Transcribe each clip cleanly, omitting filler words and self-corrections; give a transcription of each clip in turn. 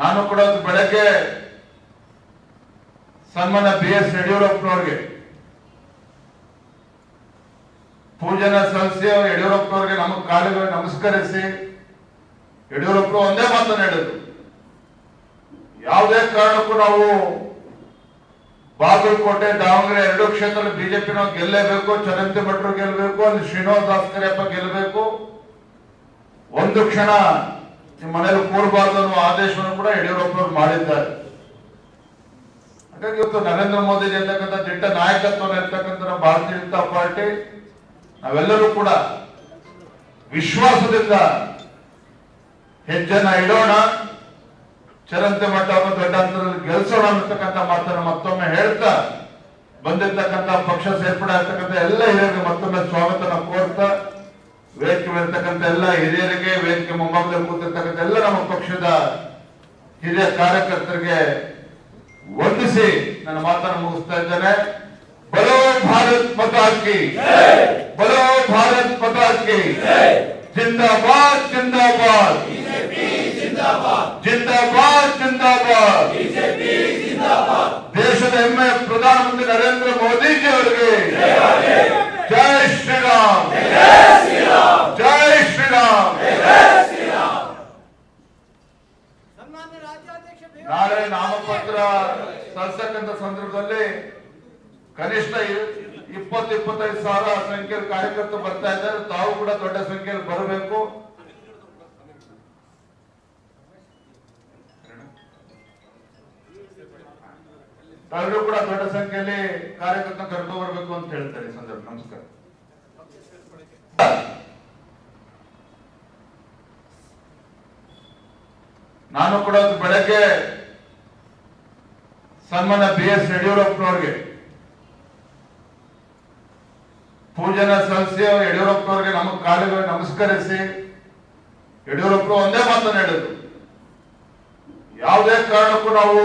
ನಾನು ಕೂಡ ಬೆಳಗ್ಗೆ ಸನ್ಮಾನ್ಯ BS ಯಡಿಯೂರಪ್ಪನವ್ರಿಗೆ ಪೂಜೆನ ಸಲ್ಲಿಸಿ ಯಡಿಯೂರಪ್ಪನವ್ರಿಗೆ ನಮ್ಮ ಕಾಲಿಗೆ ನಮಸ್ಕರಿಸಿ ಯಡಿಯೂರಪ್ಪರು ಒಂದೇ ಮಾತನ್ನು ಹೇಳಿದ್ರು, ಯಾವುದೇ ಕಾರಣಕ್ಕೂ ನಾವು ಬಾಗಲಕೋಟೆ ದಾವಣಗೆರೆ ಎರಡು ಕ್ಷೇತ್ರದಲ್ಲಿ ಬಿಜೆಪಿ ನಾವು ಗೆಲ್ಲೇಬೇಕು, ಚರಂತಿ ಭಟ್ರು ಗೆಲ್ಲಬೇಕು, ಅಲ್ಲಿ ಶ್ರೀನಿವಾಸ ದಾಸ್ಕರಿಯಪ್ಪ ಗೆಲ್ಲಬೇಕು, ಒಂದು ಕ್ಷಣ ನಿಮ್ಮ ಮನೇಲಿ ಕೂರಬಾರ್ದು ಅನ್ನುವ ಆದೇಶವನ್ನು ಕೂಡ ಯಡಿಯೂರಪ್ಪನವರು ಮಾಡಿದ್ದಾರೆ. ಹಾಗಾಗಿ ಇವತ್ತು ನರೇಂದ್ರ ಮೋದಿ ಅಂತಕ್ಕಂಥ ದಿಟ್ಟ ನಾಯಕತ್ವವನ್ನು ಇರ್ತಕ್ಕಂಥ ಭಾರತೀಯ ಜನತಾ ಪಾರ್ಟಿ ನಾವೆಲ್ಲರೂ ಕೂಡ ವಿಶ್ವಾಸದಿಂದ ಹೆಜ್ಜೆನ ಇಡೋಣ, ಚರಂತಿ ಮಟ್ಟವನ್ನು ದೊಡ್ಡ ಅಂತರದಲ್ಲಿ ಗೆಲ್ಸೋಣ ಅನ್ನತಕ್ಕಂಥ ಮಾತನ್ನು ಮತ್ತೊಮ್ಮೆ ಹೇಳ್ತಾ ಬಂದಿರ್ತಕ್ಕಂಥ ಪಕ್ಷ ಸೇರ್ಪಡೆ ಆಗ್ತಕ್ಕಂಥ ಎಲ್ಲ ಹಿರಿಯರಿಗೆ ಮತ್ತೊಮ್ಮೆ ಸ್ವಾಗತನ ಕೋರ್ತಾ ವೇದಿಕೆ ಇರ್ತಕ್ಕಂಥ ಎಲ್ಲ ಹಿರಿಯರಿಗೆ, ವೇದಿಕೆ ಮುಂಭಾಗದಲ್ಲಿ ಕೂತಿರ್ತಕ್ಕಂಥ ಎಲ್ಲ ನಮ್ಮ ಪಕ್ಷದ ಹಿರಿಯ ಕಾರ್ಯಕರ್ತರಿಗೆ ವಂದಿಸಿ ನನ್ನ ಮಾತನ್ನು ಮುಗಿಸ್ತಾ ಇದ್ದೇನೆ. ಬಲೋ ಭಾರತ್ ಮಾತಾ ಕಿ ಬಲೋ ಭಾರತ್ ಮಾತಾ ಕಿ ಜಿಂದಾಬಾದ್ ಜಿಂದಾಬಾದ್ ಜಿಂದಾಬಾದ್ ಜಿಂದಾಬಾದ್. ದೇಶದ ಹೆಮ್ಮೆ ಪ್ರಧಾನಮಂತ್ರಿ ನರೇಂದ್ರ ಮೋದಿಜಿ ಅವರಿಗೆ ಜೈ ಶ್ರೀರಾಮ್, ಜೈ ಶ್ರೀರಾಮ್. ನಾಳೆ ನಾಮಪತ್ರ ಸಲ್ಲಿಸಕ್ಕಂತ ಸಂದರ್ಭದಲ್ಲಿ ಕನಿಷ್ಠ 20-25 ಸಾವಿರ ಸಂಖ್ಯೆಯಲ್ಲಿ ಕಾರ್ಯಕರ್ತರು ಬರ್ತಾ ಇದ್ದಾರೆ. ತಾವು ಕೂಡ ದೊಡ್ಡ ಸಂಖ್ಯೆಯಲ್ಲಿ ಬರಬೇಕು. ತಾವೆಲ್ಲರೂ ಕೂಡ ದೊಡ್ಡ ಸಂಖ್ಯೆಯಲ್ಲಿ ಕಾರ್ಯಕರ್ತನ ಕರ್ಕೊಂಡು ಬರಬೇಕು ಅಂತ ಹೇಳ್ತಾರೆ ಈ ಸಂದರ್ಭ. ನಮಸ್ಕಾರ. ನಾನು ಕೂಡ ಬೆಳಗ್ಗೆ ಸನ್ಮಾನ್ಯ BS ಯಡಿಯೂರಪ್ಪನವ್ರಿಗೆ ಪೂಜೆನ ಸಲ್ಲಿಸಿ ಯಡಿಯೂರಪ್ಪನವ್ರಿಗೆ ನಮ್ಮ ಕಾಲಿಗೆ ನಮಸ್ಕರಿಸಿ ಯಡಿಯೂರಪ್ಪರು ಒಂದೇ ಮಾತನ್ನು ಹೇಳಿದ್ರು, ಯಾವುದೇ ಕಾರಣಕ್ಕೂ ನಾವು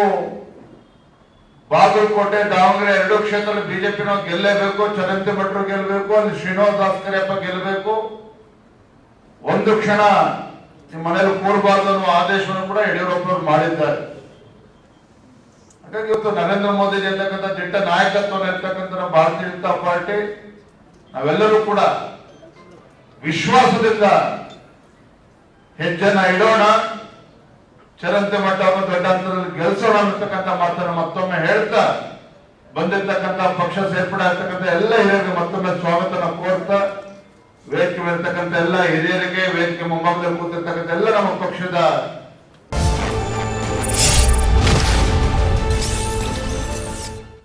ಬಾಗಲಕೋಟೆ ದಾವಣಗೆರೆ ಎರಡು ಕ್ಷೇತ್ರದಲ್ಲಿ ಬಿಜೆಪಿ ನಾವು ಗೆಲ್ಲೇಬೇಕು, ಚರಂತಿ ಭಟ್ರು ಗೆಲ್ಲಬೇಕು, ಅಲ್ಲಿ ಶ್ರೀನಿವಾಸ ದಾಸ್ಕರಿಯಪ್ಪ ಗೆಲ್ಲಬೇಕು, ಒಂದು ಕ್ಷಣ ನಿಮ್ಮ ಮನೇಲಿ ಕೂರಬಾರ್ದು ಅನ್ನುವ ಆದೇಶವನ್ನು ಕೂಡ ಯಡಿಯೂರಪ್ಪನವರು ಮಾಡಿದ್ದಾರೆ. ಹಾಗಾಗಿ ಇವತ್ತು ನರೇಂದ್ರ ಮೋದಿ ಅಂತಕ್ಕಂಥ ದಿಟ್ಟ ನಾಯಕತ್ವವನ್ನು ಇರ್ತಕ್ಕಂಥ ಭಾರತೀಯ ಜನತಾ ಪಾರ್ಟಿ ನಾವೆಲ್ಲರೂ ಕೂಡ ವಿಶ್ವಾಸದಿಂದ ಹೆಜ್ಜೆನ ಇಡೋಣ, ಚರಂತಿ ಮಟ್ಟವನ್ನು ದೊಡ್ಡ ಅಂತರದಲ್ಲಿ ಗೆಲ್ಸೋಣ ಅನ್ನತಕ್ಕಂಥ ಮಾತನ್ನು ಮತ್ತೊಮ್ಮೆ ಹೇಳ್ತಾ ಬಂದಿರ್ತಕ್ಕಂಥ ಪಕ್ಷ ಸೇರ್ಪಡೆ ಆಗ್ತಕ್ಕಂಥ ಎಲ್ಲ ಹಿರಿಯರಿಗೆ ಮತ್ತೊಮ್ಮೆ ಸ್ವಾಗತನ ಕೋರ್ತಾ ವೇದಿಕೆ ಇರ್ತಕ್ಕಂಥ ಎಲ್ಲ ಹಿರಿಯರಿಗೆ, ವೇದಿಕೆ ಮುಂಭಾಗದಲ್ಲಿ ಕೂತಿರ್ತಕ್ಕಂಥ ಎಲ್ಲ ನಮ್ಮ ಪಕ್ಷದ